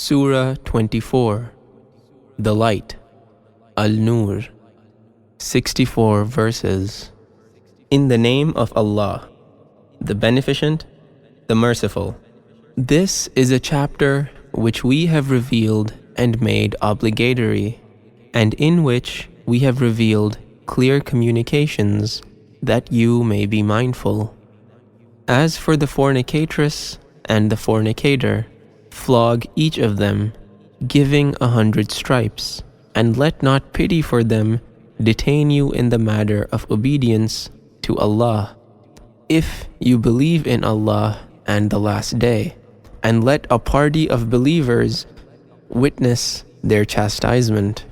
Surah 24, The Light, An-Nur, 64 verses. In the name of Allah, the Beneficent, the Merciful. This is a chapter which we have revealed and made obligatory, and in which we have revealed clear communications that you may be mindful. As for the fornicatress and the fornicator, flog each of them, giving 100 stripes, and let not pity for them detain you in the matter of obedience to Allah, if you believe in Allah and the last day, and let a party of believers witness their chastisement.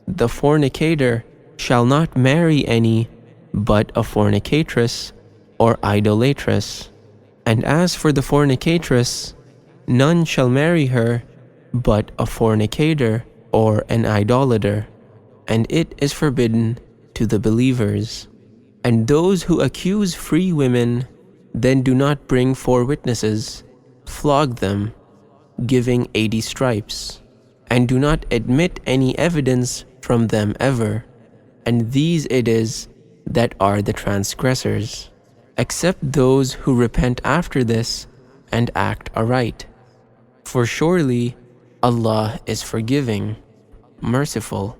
The fornicator shall not marry any but a fornicatress or idolatress, and as for the fornicatress, none shall marry her but a fornicator or an idolater, and it is forbidden to the believers. And those who accuse free women, then do not bring 4 witnesses, flog them, giving 80 stripes, and do not admit any evidence from them ever. And these it is that are the transgressors, except those who repent after this and act aright. For surely Allah is forgiving, merciful.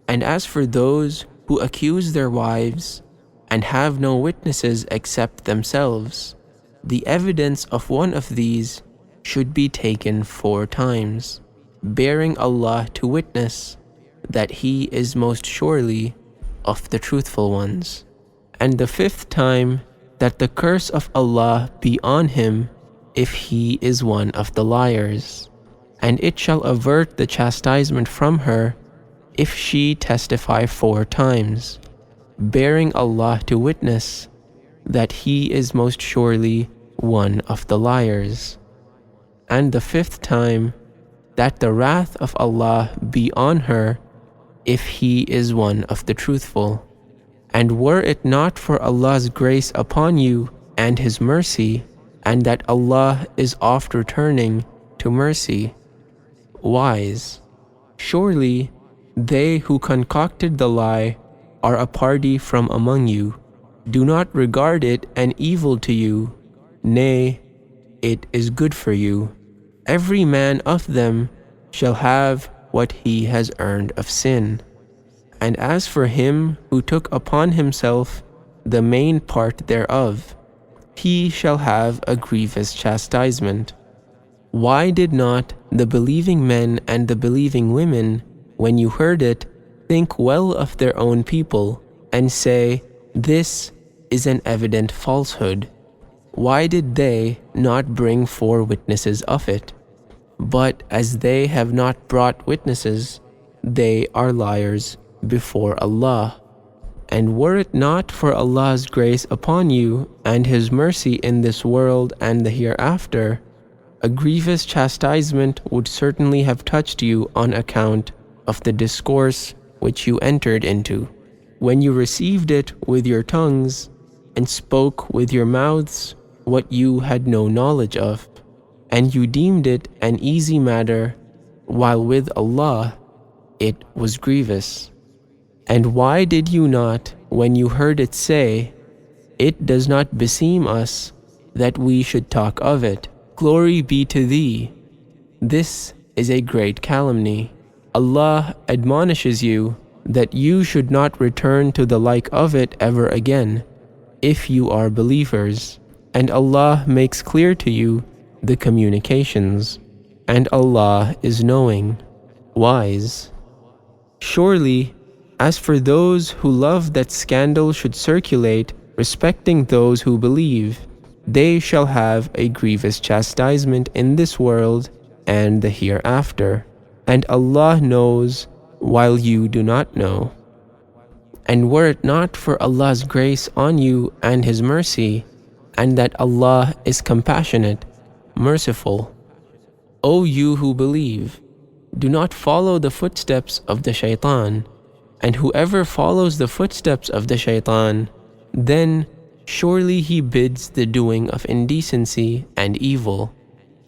And as for those who accuse their wives and have no witnesses except themselves, the evidence of one of these should be taken 4 times, bearing Allah to witness that He is most surely of the truthful ones. And the 5th time, that the curse of Allah be on him if he is one of the liars, and it shall avert the chastisement from her if she testify 4 times, bearing Allah to witness that he is most surely one of the liars. And the 5th time, that the wrath of Allah be on her if he is one of the truthful. And were it not for Allah's grace upon you and His mercy, and that Allah is oft returning to mercy, wise, surely they who concocted the lie are a party from among you. Do not regard it an evil to you, nay, it is good for you. Every man of them shall have what he has earned of sin. And as for him who took upon himself the main part thereof, he shall have a grievous chastisement. Why did not the believing men and the believing women, when you heard it, think well of their own people, and say, "This is an evident falsehood"? Why did they not bring 4 witnesses of it? But as they have not brought witnesses, they are liars before Allah. And were it not for Allah's grace upon you and His mercy in this world and the hereafter, a grievous chastisement would certainly have touched you on account of the discourse which you entered into, when you received it with your tongues and spoke with your mouths what you had no knowledge of, and you deemed it an easy matter, while with Allah it was grievous. And why did you not, when you heard it, say, "It does not beseem us that we should talk of it. Glory be to Thee"? This is a great calumny. Allah admonishes you that you should not return to the like of it ever again, if you are believers. And Allah makes clear to you the communications, and Allah is knowing, wise. Surely, as for those who love that scandal should circulate respecting those who believe, they shall have a grievous chastisement in this world and the hereafter, and Allah knows while you do not know. And were it not for Allah's grace on you and His mercy, and that Allah is compassionate, merciful, O you who believe, do not follow the footsteps of the shaitan. And whoever follows the footsteps of the shaitan, then surely he bids the doing of indecency and evil.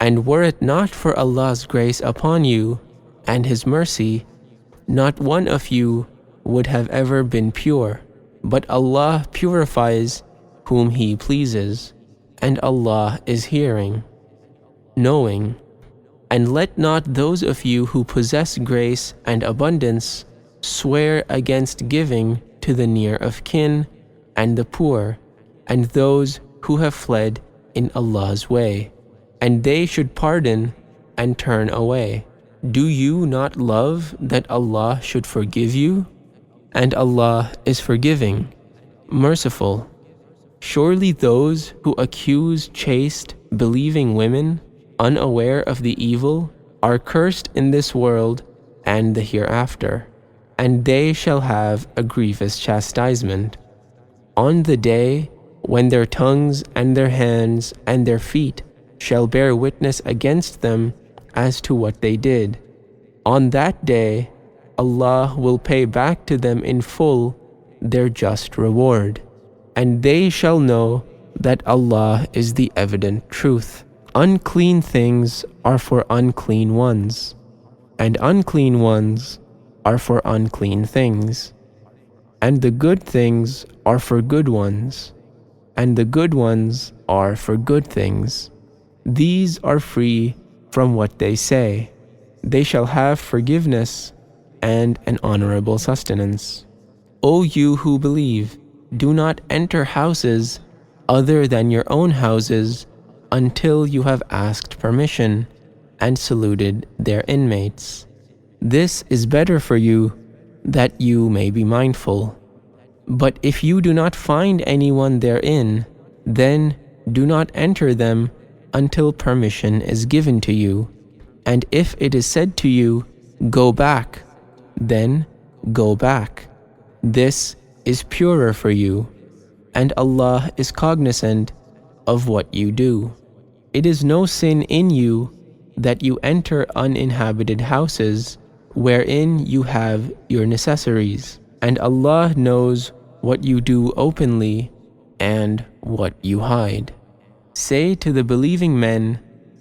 And were it not for Allah's grace upon you and His mercy, not one of you would have ever been pure. But Allah purifies whom He pleases, and Allah is hearing, knowing. And let not those of you who possess grace and abundance swear against giving to the near of kin and the poor, and those who have fled in Allah's way, and they should pardon and turn away. Do you not love that Allah should forgive you? And Allah is forgiving, merciful. Surely those who accuse chaste, believing women, unaware of the evil, are cursed in this world and the hereafter, and they shall have a grievous chastisement. On the day when their tongues and their hands and their feet shall bear witness against them as to what they did. On that day, Allah will pay back to them in full their just reward, and they shall know that Allah is the evident truth. Unclean things are for unclean ones, and unclean ones are for unclean things, and the good things are for good ones, and the good ones are for good things. These are free from what they say. They shall have forgiveness and an honorable sustenance. O you who believe, do not enter houses other than your own houses until you have asked permission and saluted their inmates. This is better for you, that you may be mindful. But if you do not find anyone therein, then do not enter them until permission is given to you. And if it is said to you, go back, then go back. This is purer for you, and Allah is cognizant of what you do. It is no sin in you that you enter uninhabited houses wherein you have your necessaries, and Allah knows what you do openly and what you hide. Say to the believing men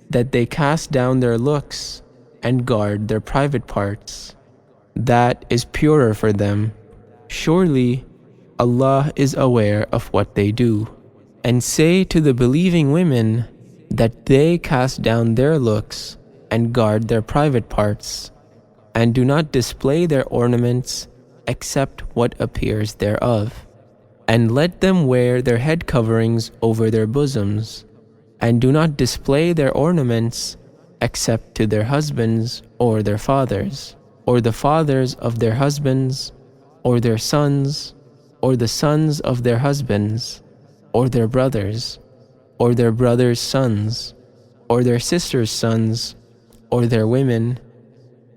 that they cast down their looks and guard their private parts. That is purer for them. Surely Allah is aware of what they do. And say to the believing women that they cast down their looks and guard their private parts, and do not display their ornaments except what appears thereof. And let them wear their head coverings over their bosoms, and do not display their ornaments except to their husbands or their fathers, or the fathers of their husbands, or their sons, or the sons of their husbands, or their brothers, or their brothers' sons, or their sisters' sons, or their women,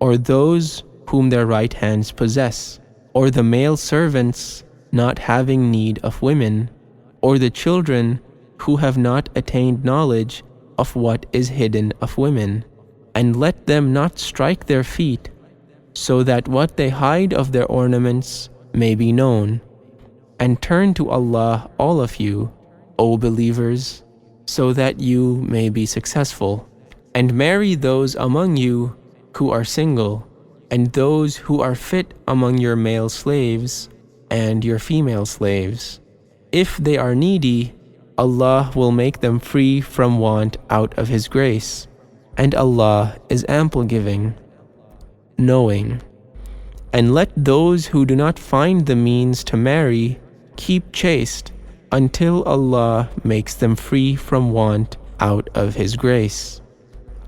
or those whom their right hands possess, or the male servants not having need of women, or the children who have not attained knowledge of what is hidden of women. And let them not strike their feet, so that what they hide of their ornaments may be known. And turn to Allah, all of you, O believers, so that you may be successful. And marry those among you who are single, and those who are fit among your male slaves and your female slaves. If they are needy, Allah will make them free from want out of His grace, and Allah is ample giving, knowing. And let those who do not find the means to marry keep chaste until Allah makes them free from want out of His grace.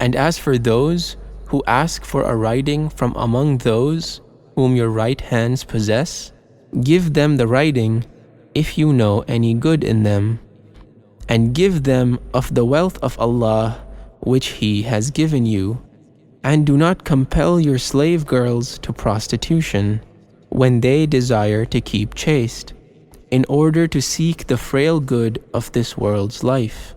And as for those who ask for a writing from among those whom your right hands possess, give them the writing if you know any good in them, and give them of the wealth of Allah which He has given you. And do not compel your slave girls to prostitution when they desire to keep chaste, in order to seek the frail good of this world's life.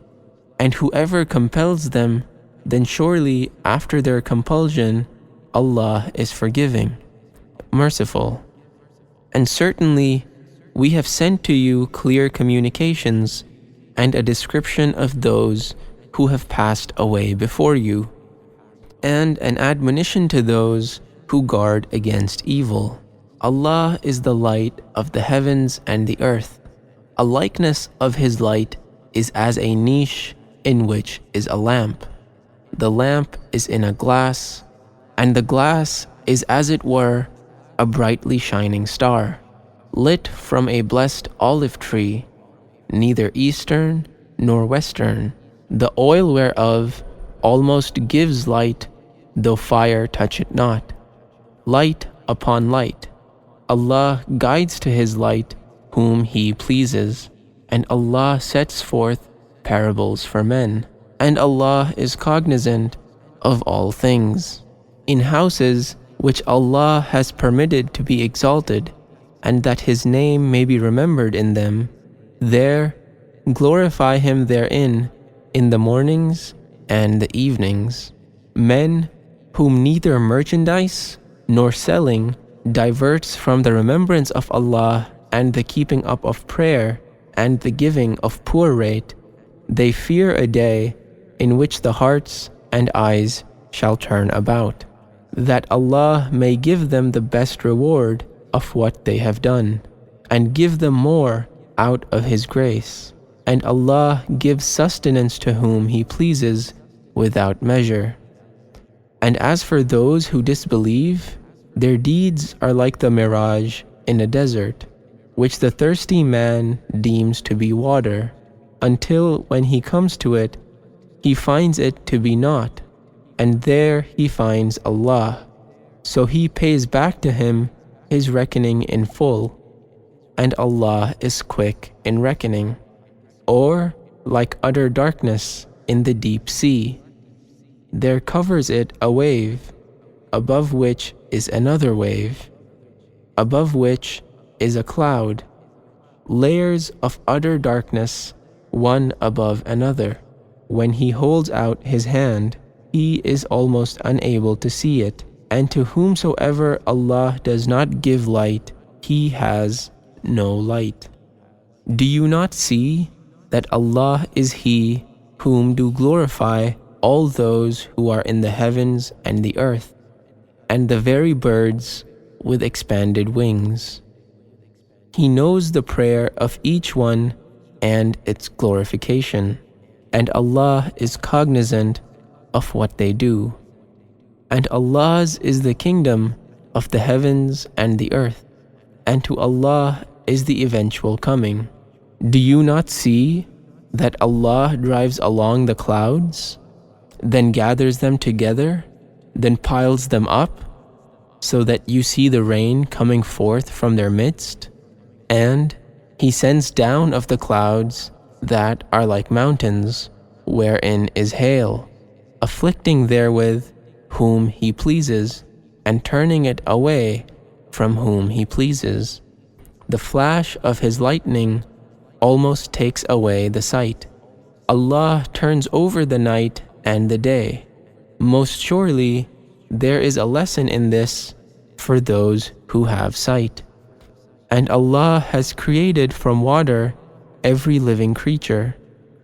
And whoever compels them, then surely after their compulsion, Allah is forgiving, merciful. And certainly we have sent to you clear communications and a description of those who have passed away before you, and an admonition to those who guard against evil. Allah is the light of the heavens and the earth. A likeness of His light is as a niche in which is a lamp. The lamp is in a glass, and the glass is as it were a brightly shining star, lit from a blessed olive tree, neither eastern nor western, the oil whereof almost gives light, though fire touch it not. Light upon light. Allah guides to His light whom He pleases, and Allah sets forth parables for men, and Allah is cognizant of all things. In houses which Allah has permitted to be exalted, and that His name may be remembered in them, there glorify Him therein in the mornings and the evenings. Men whom neither merchandise nor selling diverts from the remembrance of Allah and the keeping up of prayer and the giving of poor rate, they fear a day in which the hearts and eyes shall turn about, that Allah may give them the best reward of what they have done, and give them more out of His grace. And Allah gives sustenance to whom He pleases without measure. And as for those who disbelieve, their deeds are like the mirage in a desert, which the thirsty man deems to be water, until when he comes to it, he finds it to be naught, and there he finds Allah. So he pays back to Him his reckoning in full, and Allah is quick in reckoning. Or like utter darkness in the deep sea, there covers it a wave, above which is another wave, above which is a cloud, layers of utter darkness, one above another. When He holds out His hand, he is almost unable to see it, and to whomsoever Allah does not give light, he has no light. Do you not see that Allah is He whom do glorify all those who are in the heavens and the earth, and the very birds with expanded wings? He knows the prayer of each one and its glorification, and Allah is cognizant of what they do. And Allah's is the kingdom of the heavens and the earth, and to Allah is the eventual coming. Do you not see that Allah drives along the clouds, then gathers them together, then piles them up, so that you see the rain coming forth from their midst? And He sends down of the clouds that are like mountains, wherein is hail, afflicting therewith whom He pleases, and turning it away from whom He pleases. The flash of His lightning almost takes away the sight. Allah turns over the night and the day. Most surely there is a lesson in this for those who have sight. And Allah has created from water every living creature.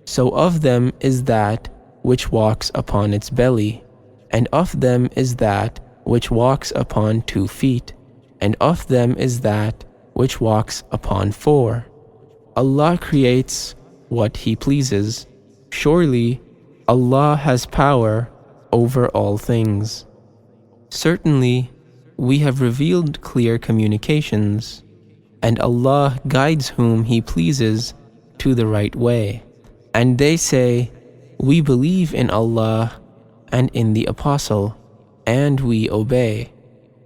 So of them is that which walks upon its belly, and of them is that which walks upon 2 feet, and of them is that which walks upon 4. Allah creates what He pleases. Surely Allah has power over all things. Certainly we have revealed clear communications, and Allah guides whom He pleases to the right way. And they say, we believe in Allah and in the Apostle, and we obey.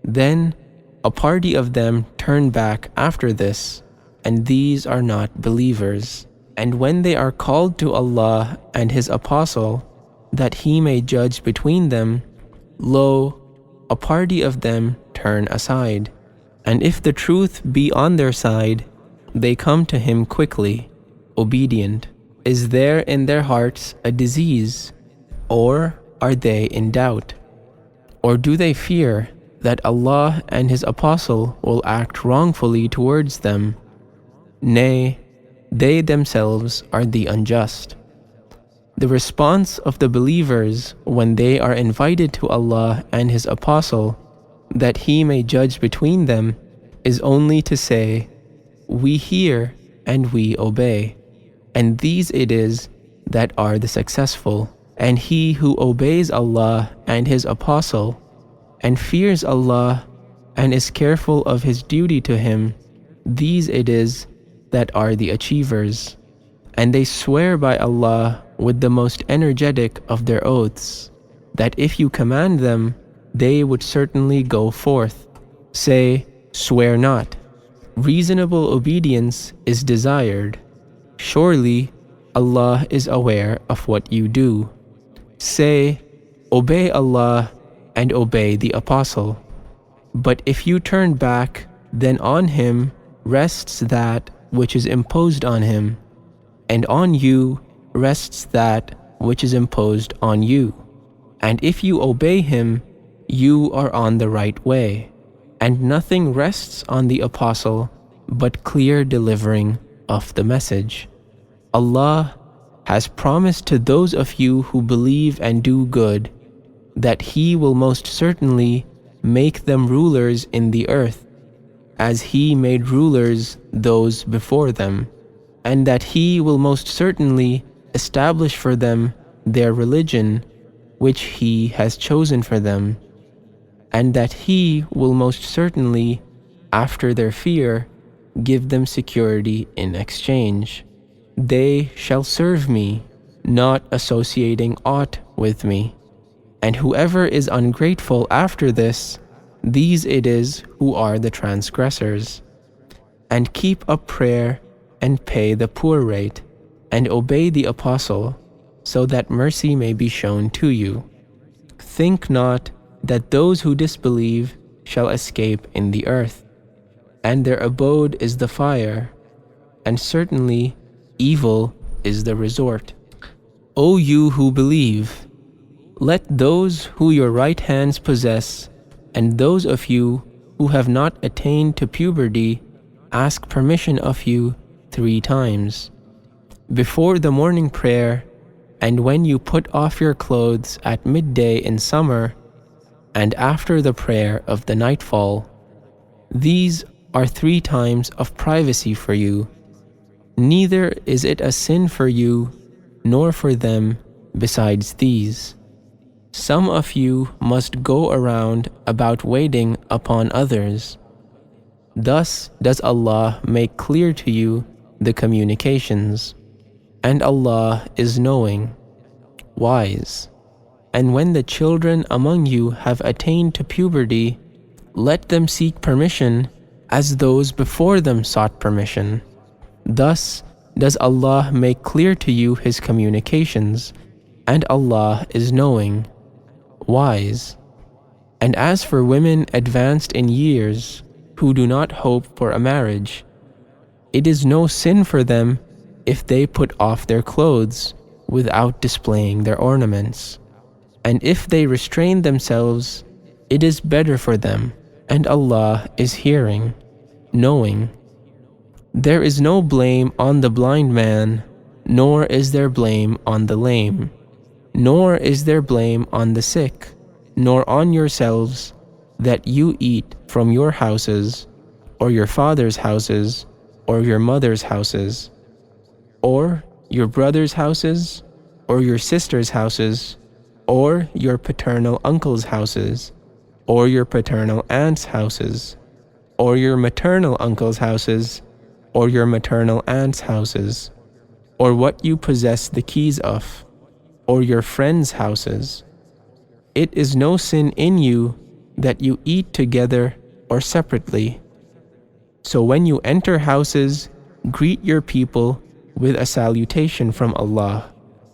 Then a party of them turn back after this, and these are not believers. And when they are called to Allah and His Apostle, that He may judge between them, lo, a party of them turn aside. And if the truth be on their side, they come to Him quickly, obedient. Is there in their hearts a disease, or are they in doubt? Or do they fear that Allah and His Apostle will act wrongfully towards them? Nay, they themselves are the unjust. The response of the believers when they are invited to Allah and His Apostle that He may judge between them is only to say, "We hear and we obey," and these it is that are the successful. And he who obeys Allah and His Apostle and fears Allah and is careful of his duty to Him, these it is that are the achievers. And they swear by Allah with the most energetic of their oaths, that if you command them, they would certainly go forth. Say, "Swear not." Reasonable obedience is desired. Surely Allah is aware of what you do. Say, "Obey Allah and obey the Apostle." But if you turn back, then on him rests that which is imposed on him, and on you rests that which is imposed on you. And if you obey him, you are on the right way. And nothing rests on the Apostle but clear delivering of the message. Allah has promised to those of you who believe and do good that He will most certainly make them rulers in the earth, as He made rulers those before them, and that He will most certainly establish for them their religion which He has chosen for them, and that He will most certainly, after their fear, give them security in exchange. They shall serve me, not associating aught with me. And whoever is ungrateful after this, these it is who are the transgressors. And keep up prayer and pay the poor rate, and obey the Apostle, so that mercy may be shown to you. Think not that those who disbelieve shall escape in the earth, and their abode is the fire, and certainly evil is the resort. O you who believe, let those who your right hands possess, and those of you who have not attained to puberty, ask permission of you 3 times. Before the morning prayer, and when you put off your clothes at midday in summer, and after the prayer of the nightfall. These are 3 times of privacy for you. Neither is it a sin for you, nor for them besides these. Some of you must go around about waiting upon others. Thus does Allah make clear to you the communications, and Allah is knowing, wise. And when the children among you have attained to puberty, let them seek permission as those before them sought permission. Thus does Allah make clear to you His communications, and Allah is knowing, wise. And as for women advanced in years, who do not hope for a marriage, it is no sin for them if they put off their clothes without displaying their ornaments. And if they restrain themselves, it is better for them, and Allah is hearing, knowing. There is no blame on the blind man, nor is there blame on the lame, nor is there blame on the sick, nor on yourselves, that you eat from your houses, or your father's houses, or your mother's houses, or your brother's houses, or your sister's houses, or your paternal uncle's houses, or your paternal aunt's houses, or your maternal uncle's houses, or your maternal aunt's houses, or what you possess the keys of, or your friends' houses. It is no sin in you that you eat together or separately. So when you enter houses, greet your people with a salutation from Allah,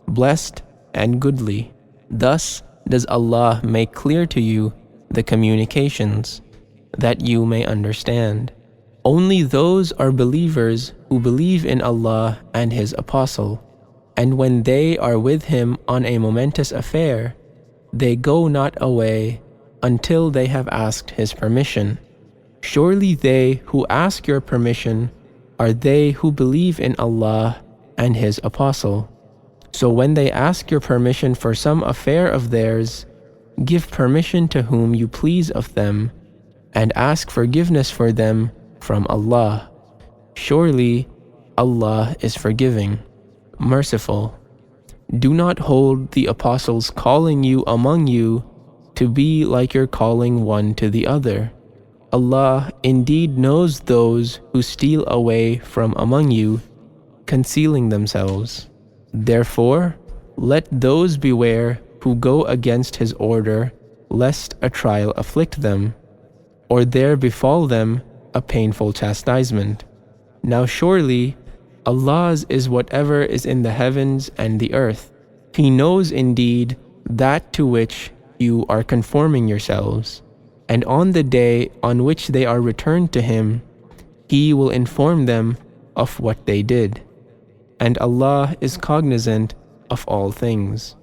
blessed and goodly. Thus does Allah make clear to you the communications, that you may understand. Only those are believers who believe in Allah and His Apostle, and when they are with Him on a momentous affair, they go not away until they have asked His permission. Surely they who ask your permission are they who believe in Allah and His Apostle. So when they ask your permission for some affair of theirs, give permission to whom you please of them, and ask forgiveness for them from Allah. Surely Allah is forgiving, merciful. Do not hold the apostles calling you among you to be like you're calling one to the other. Allah indeed knows those who steal away from among you, concealing themselves. Therefore, let those beware who go against His order, lest a trial afflict them, or there befall them a painful chastisement. Now surely Allah's is whatever is in the heavens and the earth. He knows indeed that to which you are conforming yourselves, and on the day on which they are returned to Him, He will inform them of what they did. And Allah is cognizant of all things.